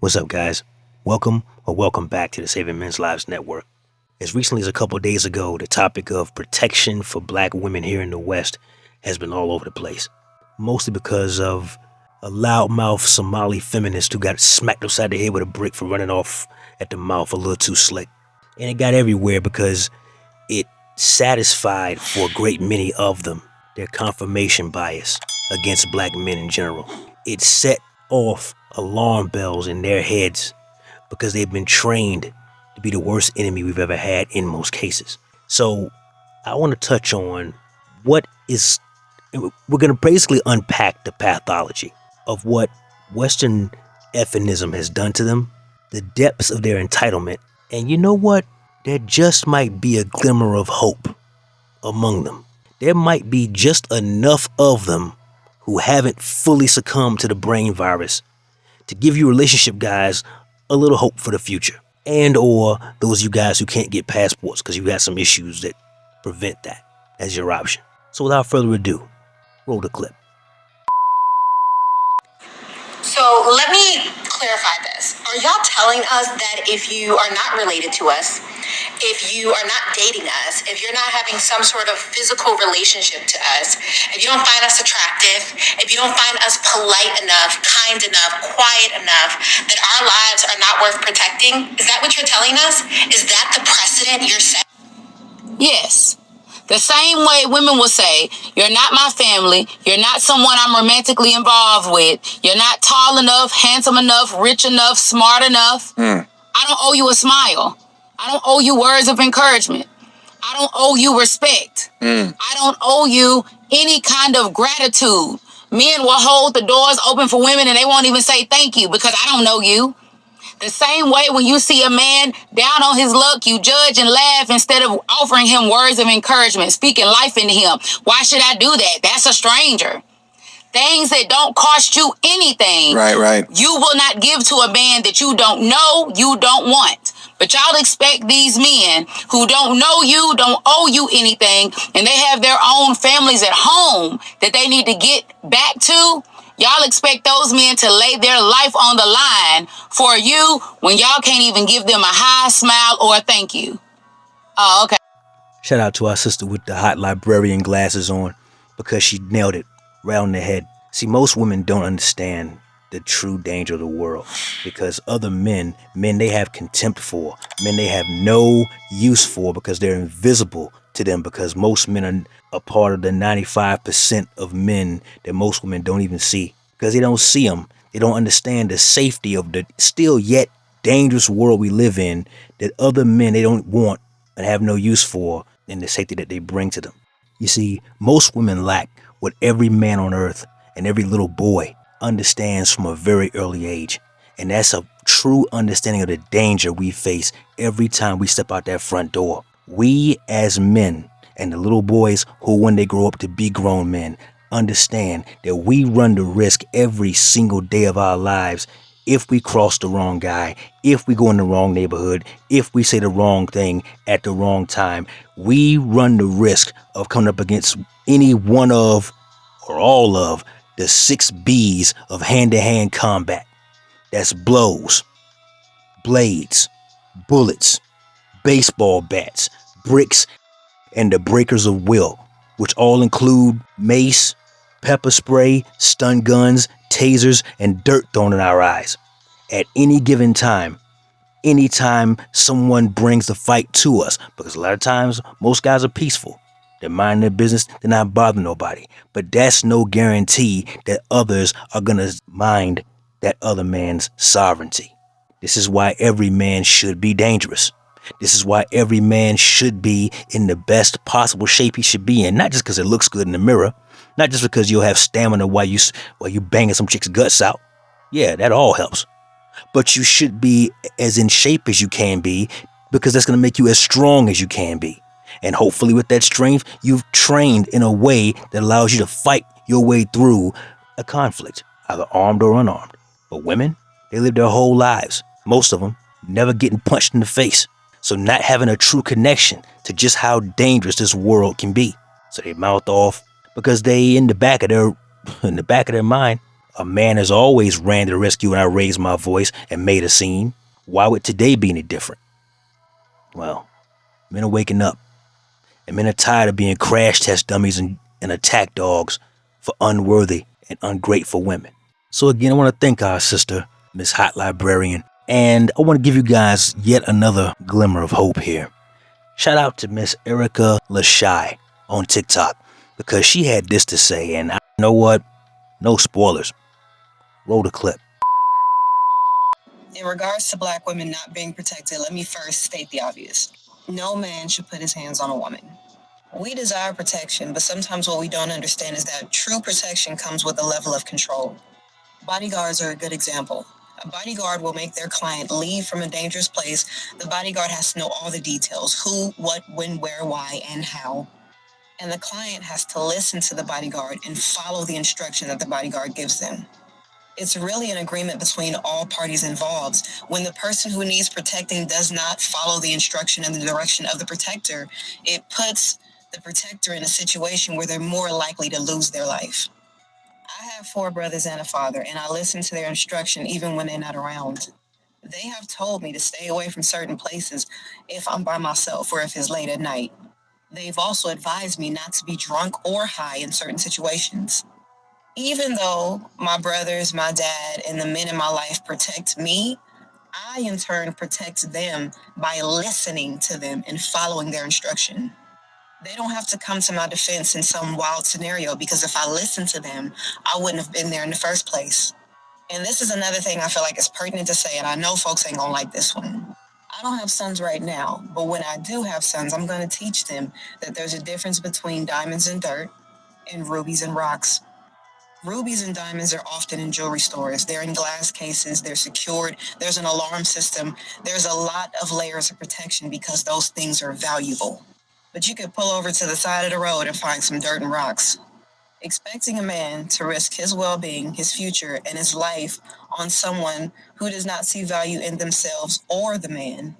What's up, guys? Welcome back to the Saving Men's Lives Network. As recently as a couple of days ago, the topic of protection for black women here in the West has been all over the place, mostly because of a loudmouth Somali feminist who got smacked upside the head with a brick for running off at the mouth a little too slick. And it got everywhere because it satisfied for a great many of them their confirmation bias against black men in general. It set off alarm bells in their heads because they've been trained to be the worst enemy we've ever had in most cases. So I want to touch on we're going to basically unpack the pathology of what Western feminism has done to them, the depths of their entitlement, and you know what? There just might be a glimmer of hope among them. There might be just enough of them who haven't fully succumbed to the brain virus to give you relationship guys a little hope for the future. And or those of you guys who can't get passports because you got some issues that prevent that as your option. So without further ado, roll the clip. So let me clarify this. Are y'all telling us that if you are not related to us, if you are not dating us, if you're not having some sort of physical relationship to us, if you don't find us attractive, if you don't find us polite enough, kind enough, quiet enough, that our lives are not worth protecting? Is that what you're telling us? Is that the precedent you're setting? Yes. The same way women will say, you're not my family, you're not someone I'm romantically involved with, you're not tall enough, handsome enough, rich enough, smart enough. I don't owe you a smile. I don't owe you words of encouragement. I don't owe you respect. I don't owe you any kind of gratitude. Men will hold the doors open for women and they won't even say thank you because I don't know you. The same way when you see a man down on his luck, you judge and laugh instead of offering him words of encouragement, speaking life into him. Why should I do that? That's a stranger. Things that don't cost you anything. Right. You will not give to a man that you don't know, you don't want. But y'all expect these men who don't know you, don't owe you anything, and they have their own families at home that they need to get back to. Y'all expect those men to lay their life on the line for you when y'all can't even give them a hi, smile, or a thank you. Oh, okay. Shout out to our sister with the hot librarian glasses on because she nailed it right on the head. See, most women don't understand the true danger of the world because other men they have contempt for, men they have no use for because they're invisible to them, because most men are a part of the 95% of men that most women don't even see because they don't see them. They don't understand the safety of the still yet dangerous world we live in that other men they don't want and have no use for, and the safety that they bring to them. You see, most women lack what every man on earth and every little boy understands from a very early age, and that's a true understanding of the danger we face every time we step out that front door. We as men and the little boys who when they grow up to be grown men understand that we run the risk every single day of our lives if we cross the wrong guy, if we go in the wrong neighborhood, if we say the wrong thing at the wrong time. We run the risk of coming up against any one of or all of the 6 B's of hand-to-hand combat. That's blows, blades, bullets, baseball bats, bricks, and the breakers of will, which all include mace, pepper spray, stun guns, tasers, and dirt thrown in our eyes. At any given time, anytime someone brings the fight to us, because a lot of times most guys are peaceful. They mind their business, they're not bothering nobody. But that's no guarantee that others are gonna mind that other man's sovereignty. This is why every man should be dangerous. This is why every man should be in the best possible shape he should be in. Not just because it looks good in the mirror. Not just because you'll have stamina while you banging some chick's guts out. Yeah, that all helps. But you should be as in shape as you can be, because that's going to make you as strong as you can be. And hopefully with that strength, you've trained in a way that allows you to fight your way through a conflict, either armed or unarmed. But women, they live their whole lives, most of them, never getting punched in the face. So not having a true connection to just how dangerous this world can be. So they mouth off because they in the back of their mind, a man has always ran to the rescue when I raised my voice and made a scene. Why would today be any different? Well, men are waking up, and men are tired of being crash test dummies and attack dogs for unworthy and ungrateful women. So again, I want to thank our sister, Miss Hot Librarian, and I want to give you guys yet another glimmer of hope here. Shout out to Miss Erica Lashai on TikTok, because she had this to say, and you know what? No spoilers. Roll the clip. In regards to black women not being protected, let me first state the obvious. No man should put his hands on a woman. We desire protection, but sometimes what we don't understand is that true protection comes with a level of control. Bodyguards are a good example. A bodyguard will make their client leave from a dangerous place. The bodyguard has to know all the details: who, what, when, where, why, and how. And the client has to listen to the bodyguard and follow the instruction that the bodyguard gives them. It's really an agreement between all parties involved. When the person who needs protecting does not follow the instruction and the direction of the protector, it puts the protector in a situation where they're more likely to lose their life. I have 4 brothers and a father, and I listen to their instruction even when they're not around. They have told me to stay away from certain places if I'm by myself or if it's late at night. They've also advised me not to be drunk or high in certain situations. Even though my brothers, my dad, and the men in my life protect me, I in turn protect them by listening to them and following their instruction. They don't have to come to my defense in some wild scenario, because if I listened to them, I wouldn't have been there in the first place. And this is another thing I feel like is pertinent to say, and I know folks ain't gonna like this one. I don't have sons right now, but when I do have sons, I'm gonna teach them that there's a difference between diamonds and dirt and rubies and rocks. Rubies and diamonds are often in jewelry stores. They're in glass cases, they're secured, there's an alarm system, there's a lot of layers of protection because those things are valuable. But you could pull over to the side of the road and find some dirt and rocks. Expecting a man to risk his well-being, his future, and his life on someone who does not see value in themselves or the man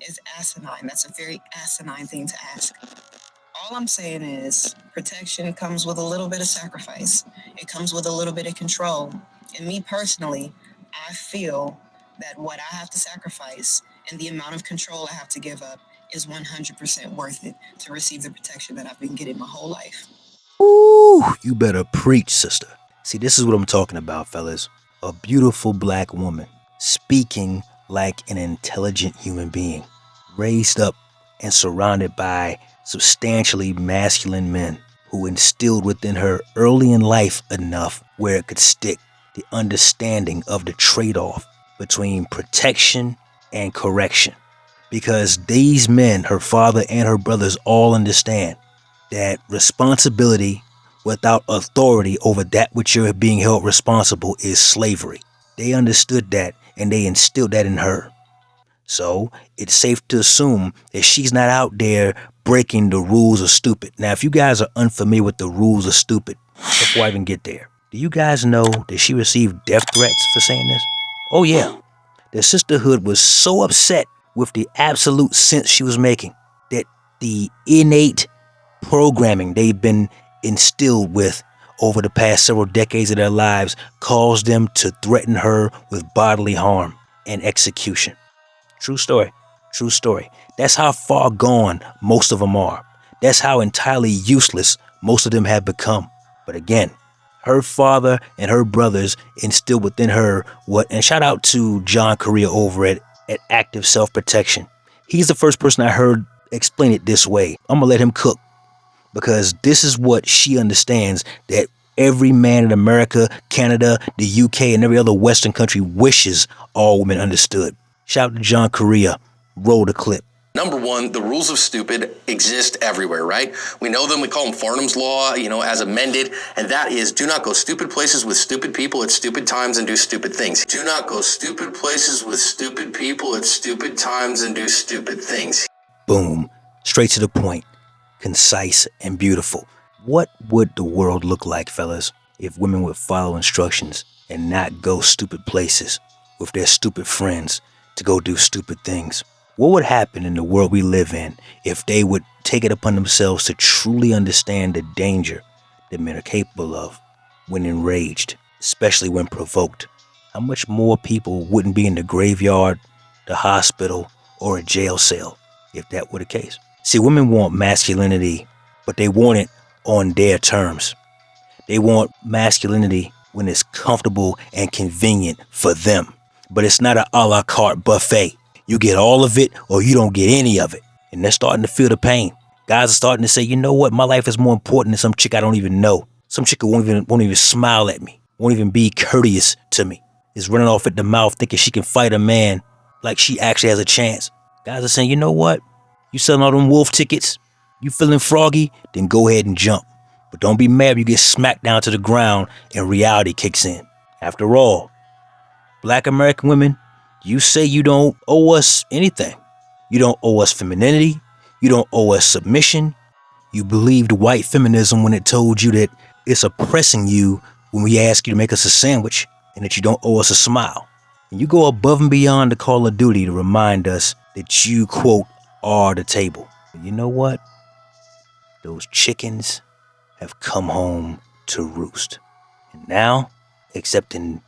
is asinine. That's a very asinine thing to ask. All I'm saying is protection comes with a little bit of sacrifice. It comes with a little bit of control. And me personally, I feel that what I have to sacrifice and the amount of control I have to give up is 100% worth it to receive the protection that I've been getting my whole life. Ooh, you better preach, sister. See, this is what I'm talking about, fellas. A beautiful black woman speaking like an intelligent human being, raised up and surrounded by substantially masculine men who instilled within her early in life enough where it could stick the understanding of the trade-off between protection and correction. Because these men, her father and her brothers, all understand that responsibility without authority over that which you're being held responsible is slavery. They understood that, and they instilled that in her. So it's safe to assume that she's not out there breaking the rules of stupid. Now, if you guys are unfamiliar with the rules of stupid, before I even get there, do you guys know that she received death threats for saying this? Oh yeah. The sisterhood was so upset with the absolute sense she was making that the innate programming they've been instilled with over the past several decades of their lives caused them to threaten her with bodily harm and execution. True story. True story. That's how far gone most of them are. That's how entirely useless most of them have become. But again, her father and her brothers instilled within her what, and shout out to John Correa over at Active Self-Protection. He's the first person I heard explain it this way. I'm gonna let him cook, because this is what she understands that every man in America, Canada, the UK, and every other Western country wishes all women understood. Shout out to John Correa. Roll the clip. Number one, the rules of stupid exist everywhere, right? We know them. We call them Farnham's Law, as amended. And that is, do not go stupid places with stupid people at stupid times and do stupid things. Do not go stupid places with stupid people at stupid times and do stupid things. Boom. Straight to the point. Concise and beautiful. What would the world look like, fellas, if women would follow instructions and not go stupid places with their stupid friends to go do stupid things? What would happen in the world we live in if they would take it upon themselves to truly understand the danger that men are capable of when enraged, especially when provoked? How much more people wouldn't be in the graveyard, the hospital, or a jail cell if that were the case? See, women want masculinity, but they want it on their terms. They want masculinity when it's comfortable and convenient for them. But it's not a la carte buffet. You get all of it or you don't get any of it. And they're starting to feel the pain. Guys are starting to say, you know what? My life is more important than some chick I don't even know. Some chick who won't even smile at me. Won't even be courteous to me. Is running off at the mouth thinking she can fight a man like she actually has a chance. Guys are saying, you know what? You selling all them wolf tickets? You feeling froggy? Then go ahead and jump. But don't be mad if you get smacked down to the ground and reality kicks in. After all, Black American women, you say you don't owe us anything. You don't owe us femininity. You don't owe us submission. You believed white feminism when it told you that it's oppressing you when we ask you to make us a sandwich and that you don't owe us a smile. And you go above and beyond the call of duty to remind us that you, quote, are the table. And you know what? Those chickens have come home to roost. And now, except in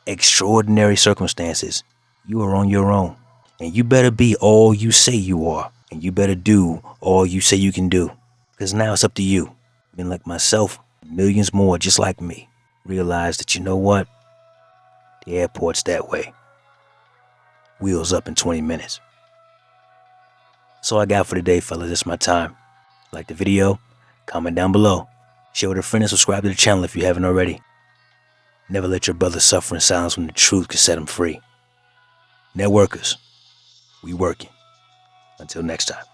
extraordinary circumstances, you are on your own. And you better be all you say you are. And you better do all you say you can do. Because now it's up to you. Men like myself, millions more just like me, realize that you know what? The airport's that way. Wheels up in 20 minutes. That's all I got for today, fellas. It's my time. Like the video? Comment down below. Share with a friend and subscribe to the channel if you haven't already. Never let your brother suffer in silence when the truth can set him free. Networkers, we working. Until next time.